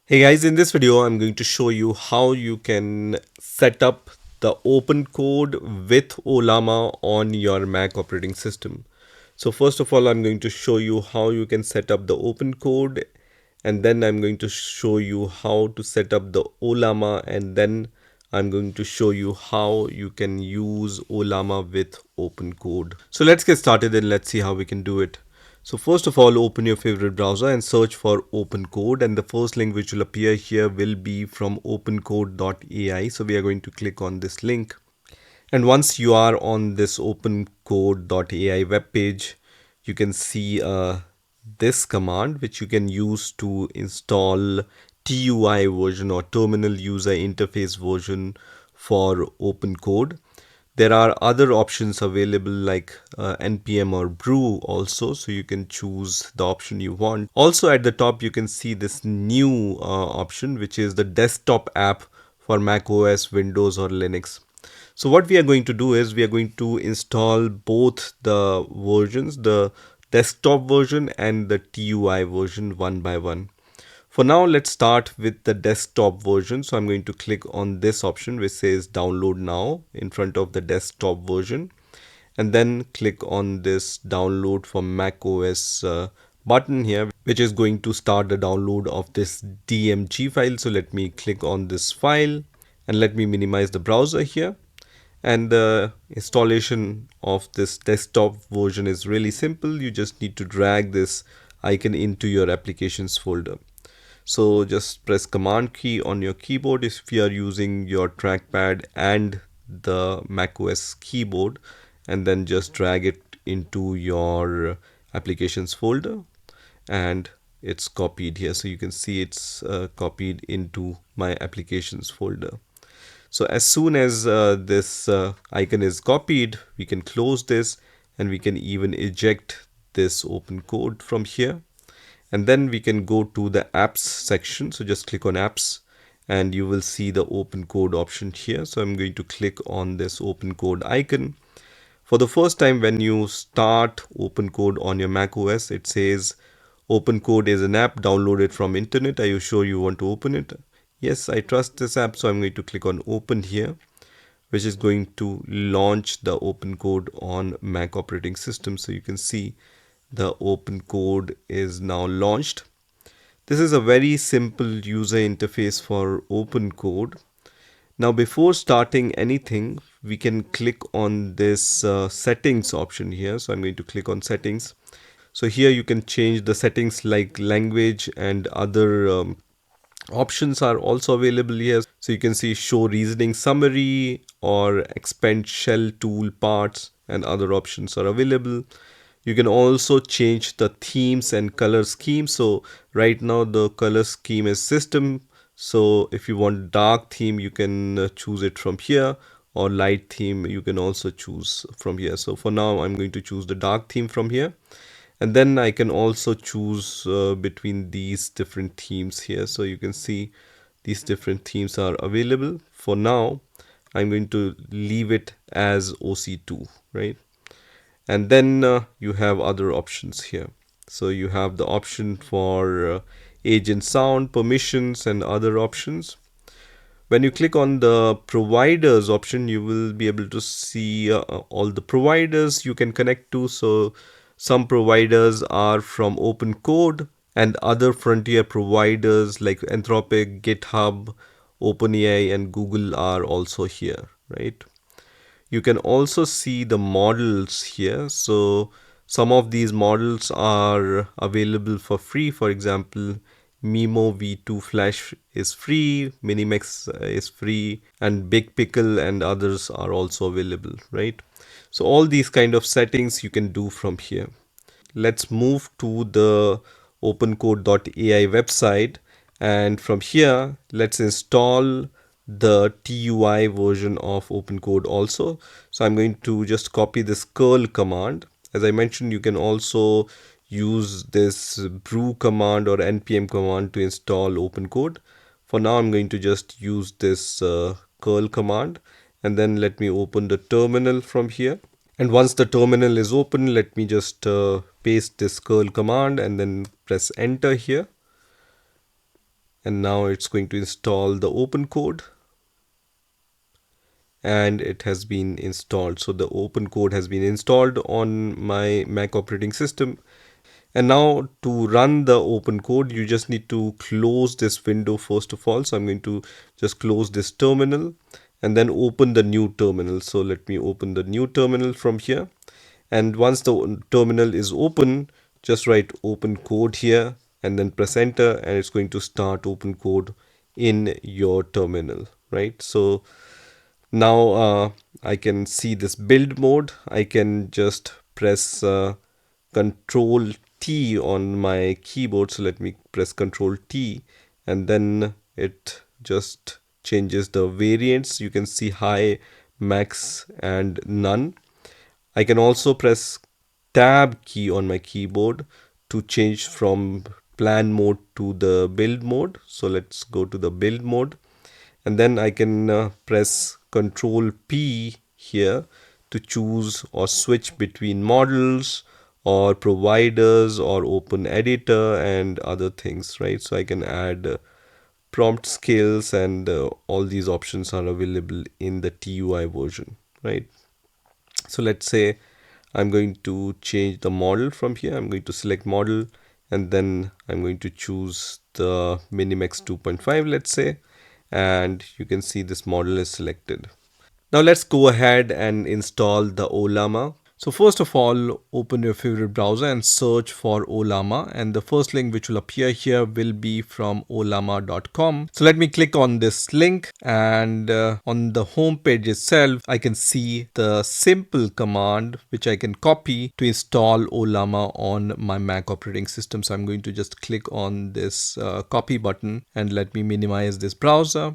Hey guys, in this video I'm going to show you how you can set up the OpenCode with Ollama on your Mac operating system. So first of all, I'm going to show you how you can set up the OpenCode, and then I'm going to show you how to set up the Ollama, and then I'm going to show you how you can use Ollama with OpenCode. So let's get started and let's see how we can do it. So first of all, open your favorite browser and search for OpenCode, and the first link which will appear here will be from OpenCode.ai. So we are going to click on this link. And once you are on this OpenCode.ai webpage, you can see this command which you can use to install TUI version or Terminal User Interface version for OpenCode. There are other options available like npm or brew also, so you can choose the option you want. Also at the top you can see this new option, which is the desktop app for macOS, Windows or Linux. So what we are going to do is we are going to install both the versions, the desktop version and the TUI version, one by one. For now, let's start with the desktop version. So I'm going to click on this option which says download now in front of the desktop version, and then click on this download for macOS button here, which is going to start the download of this DMG file. So let me click on this file and let me minimize the browser here. And the installation of this desktop version is really simple. You just need to drag this icon into your applications folder. So just press command key on your keyboard if you are using your trackpad and the macOS keyboard, and then just drag it into your applications folder, and it's copied here. So you can see it's copied into my applications folder. So as soon as this icon is copied, we can close this, and we can even eject this open code from here. And then we can go to the apps section. So just click on apps and you will see the open code option here. So I'm going to click on this open code icon. For the first time when you start open code on your Mac OS, it says open code is an app downloaded from internet. Are you sure you want to open it? Yes, I trust this app. So I'm going to click on open here, which is going to launch the open code on Mac operating system. So you can see the open code is now launched. This is a very simple user interface for OpenCode. Now before starting anything, we can click on this settings option here. So I'm going to click on settings. So here you can change the settings like language, and other options are also available here. So you can see show reasoning summary or expand shell tool parts, and other options are available. You can also change the themes and color scheme. So right now the color scheme is system. So if you want dark theme, you can choose it from here, or light theme you can also choose from here. So for now I'm going to choose the dark theme from here, and then I can also choose between these different themes here. So you can see these different themes are available. For now I'm going to leave it as OC2, right? And then you have other options here. So you have the option for agent sound, permissions, and other options. When you click on the providers option, you will be able to see all the providers you can connect to. So some providers are from OpenCode, and other frontier providers like Anthropic, GitHub, OpenAI, and Google are also here, right? You can also see the models here. So some of these models are available for free. For example, Mimo V2 Flash is free, Minimax is free, and Big Pickle and others are also available, right? So all these kind of settings you can do from here. Let's move to the opencode.ai website, and from here let's install the TUI version of OpenCode also. So I'm going to just copy this curl command. As I mentioned, you can also use this brew command or npm command to install OpenCode. For now I'm going to just use this curl command, and then let me open the terminal from here. And once the terminal is open, let me just paste this curl command and then press enter here. and now it's going to install the OpenCode, and it has been installed. So the OpenCode has been installed on my Mac operating system. And now to run the OpenCode, you just need to close this window first of all. So I'm going to just close this terminal and then open the new terminal. So let me open the new terminal from here. And once the terminal is open, just write OpenCode here and then press enter, and it's going to start OpenCode in your terminal, right? So now I can see this build mode. I can just press Control T on my keyboard. So let me press Control T, and then it just changes the variants. You can see high, max, and none. I can also press Tab key on my keyboard to change from plan mode to the build mode. So let's go to the build mode, and then I can press Control P here to choose or switch between models or providers or open editor and other things, right? So I can add prompt skills, and all these options are available in the TUI version, right? So let's say I'm going to change the model from here. I'm going to select model, and then I'm going to choose the Minimax 2.5, let's say, and you can see this model is selected. Now let's go ahead and install the Ollama. So first of all, open your favorite browser and search for Ollama, and the first link which will appear here will be from ollama.com. So let me click on this link, and on the home page itself I can see the simple command which I can copy to install Ollama on my Mac operating system. So I'm going to just click on this copy button, and let me minimize this browser.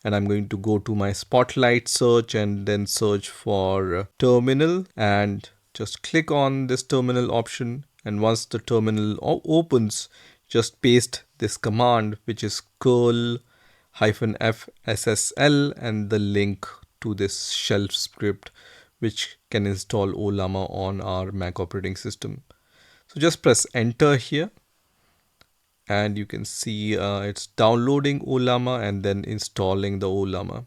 And I'm going to go to my Spotlight search and then search for terminal, and just click on this terminal option. And once the terminal opens, just paste this command, which is curl -fssl, and the link to this shell script which can install Ollama on our Mac operating system. So just press enter here, and you can see it's downloading Ollama and then installing the Ollama.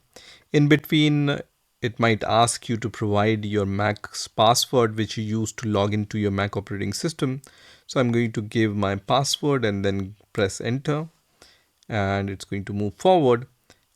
In between, it might ask you to provide your Mac's password which you use to log into your Mac operating system. So I'm going to give my password and then press enter, and it's going to move forward.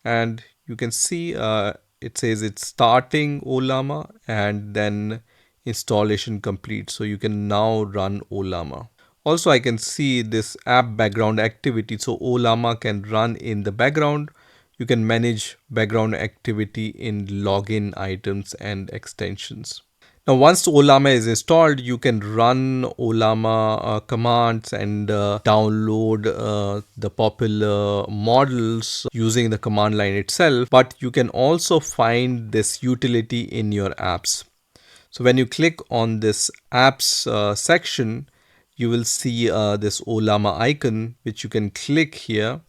And you can see it says it's starting Ollama and then installation complete. So you can now run Ollama. Also, I can see this app background activity. So Ollama can run in the background. You can manage background activity in login items and extensions. Now, once Ollama is installed, you can run Ollama commands and download the popular models using the command line itself. But you can also find this utility in your apps. So when you click on this apps section, you will see this Ollama icon, which you can click here,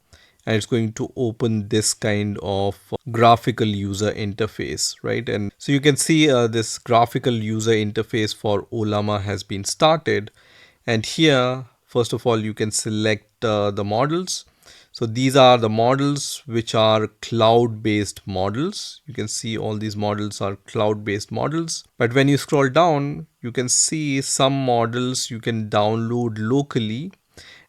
and it's going to open this kind of graphical user interface, right? And so you can see this graphical user interface for Ollama has been started. And here, first of all, you can select the models. So these are the models which are cloud-based models. You can see all these models are cloud-based models. But when you scroll down, you can see some models you can download locally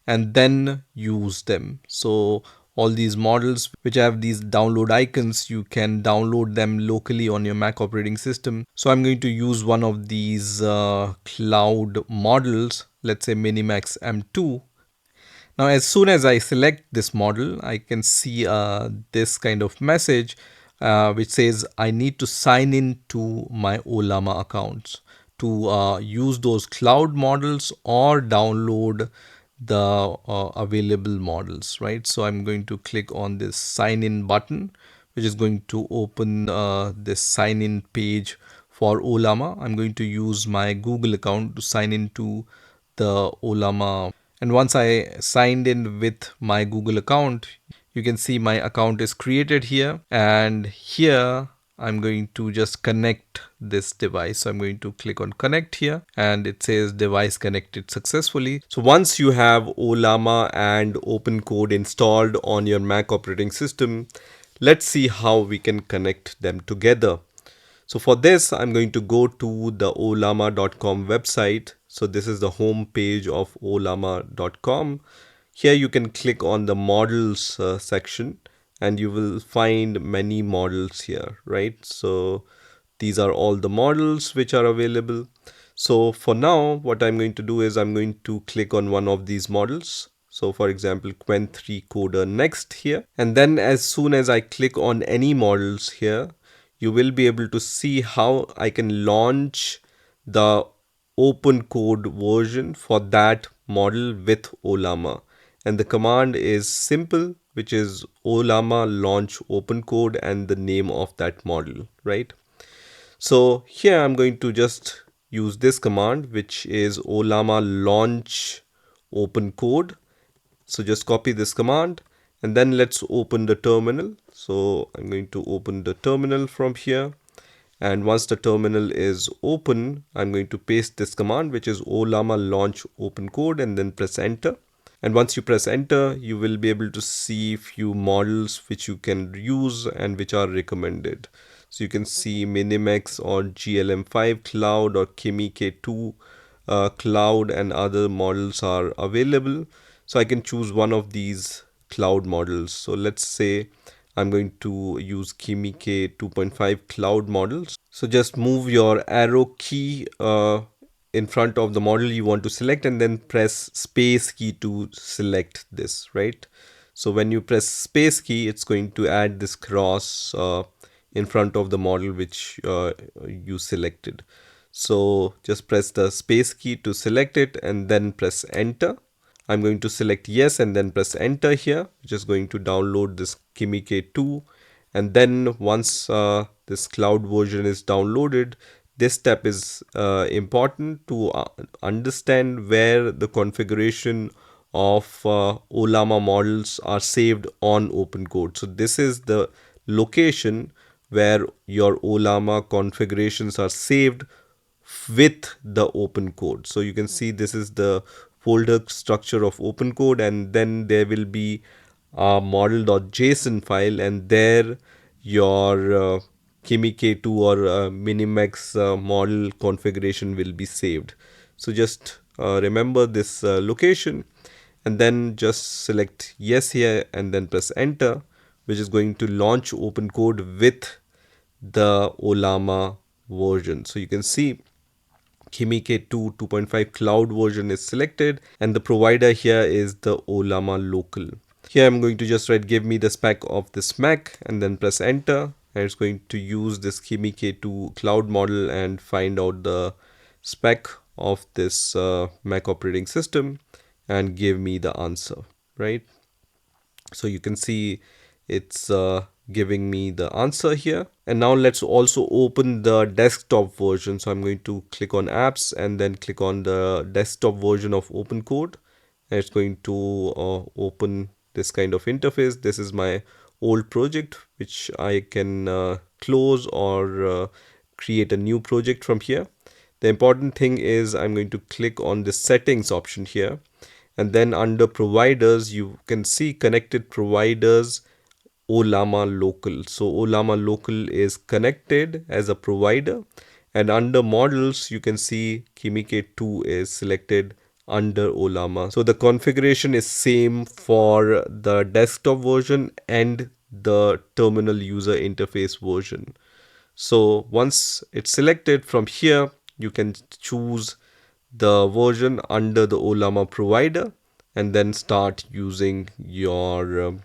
and then use them. So all these models which have these download icons, you can download them locally on your Mac operating system. So I'm going to use one of these cloud models, let's say Minimax M2. Now, as soon as I select this model, I can see this kind of message which says I need to sign in to my Ollama accounts to use those cloud models or download the available models, right? So I'm going to click on this sign in button, which is going to open this sign in page for Ollama. I'm going to use my Google account to sign into the Ollama. And once I signed in with my Google account, you can see my account is created here. And here I'm going to just connect this device. So I'm going to click on connect here and it says device connected successfully. So once you have Ollama and OpenCode installed on your Mac operating system, let's see how we can connect them together. So for this, I'm going to go to the ollama.com website. So this is the home page of ollama.com. Here you can click on the models section and you will find many models here, right? So these are all the models which are available. So for now, what I'm going to do is I'm going to click on one of these models. So for example, Qwen 3 Coder Next here. And then as soon as I click on any models here, you will be able to see how I can launch the OpenCode version for that model with Ollama. And the command is simple, which is Ollama launch OpenCode and the name of that model, right? So here I'm going to just use this command, which is Ollama launch OpenCode. So just copy this command and then let's open the terminal. So I'm going to open the terminal from here. And once the terminal is open, I'm going to paste this command, which is Ollama launch OpenCode, and then press enter. And once you press enter, you will be able to see few models which you can use and which are recommended. So you can see Minimax or GLM5 Cloud or Kimi K2 Cloud and other models are available. So I can choose one of these cloud models. So let's say I'm going to use Kimi K 2.5 cloud models. So just move your arrow key in front of the model you want to select and then press space key to select this, right? So when you press space key, it's going to add this cross in front of the model which you selected. So just press the space key to select it and then press enter. I'm going to select yes and then press enter here, which is going to download this Kimi K2. And then once this cloud version is downloaded, this step is important to understand where the configuration of Ollama models are saved on OpenCode. So this is the location where your Ollama configurations are saved with the OpenCode. So you can see this is the folder structure of OpenCode, and then there will be a model.json file, and there your Kimi K2 or Minimax model configuration will be saved. So just remember this location and then just select yes here and then press enter, which is going to launch OpenCode with the Ollama version. So you can see Kimi K2 2.5 cloud version is selected and the provider here is the Ollama local. Here I'm going to just write give me the spec of this Mac and then press enter, and it's going to use this Kimi K2 cloud model and find out the spec of this Mac operating system and give me the answer, right? So you can see it's giving me the answer here. And now let's also open the desktop version. So I'm going to click on apps and then click on the desktop version of OpenCode. And it's going to open this kind of interface. This is my old project, which I can close or create a new project from here. The important thing is I'm going to click on the settings option here. And then under providers, you can see connected providers, Ollama local. So Ollama local is connected as a provider, and under models, you can see Kimi K2 is selected under Ollama. So the configuration is same for the desktop version and the terminal user interface version. So once it's selected from here, you can choose the version under the Ollama provider and then start using your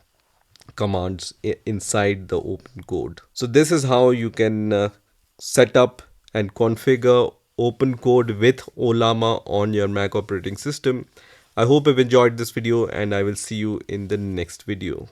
commands inside the OpenCode. So this is how you can set up and configure OpenCode with Ollama on your Mac operating system. I hope you've enjoyed this video and I will see you in the next video.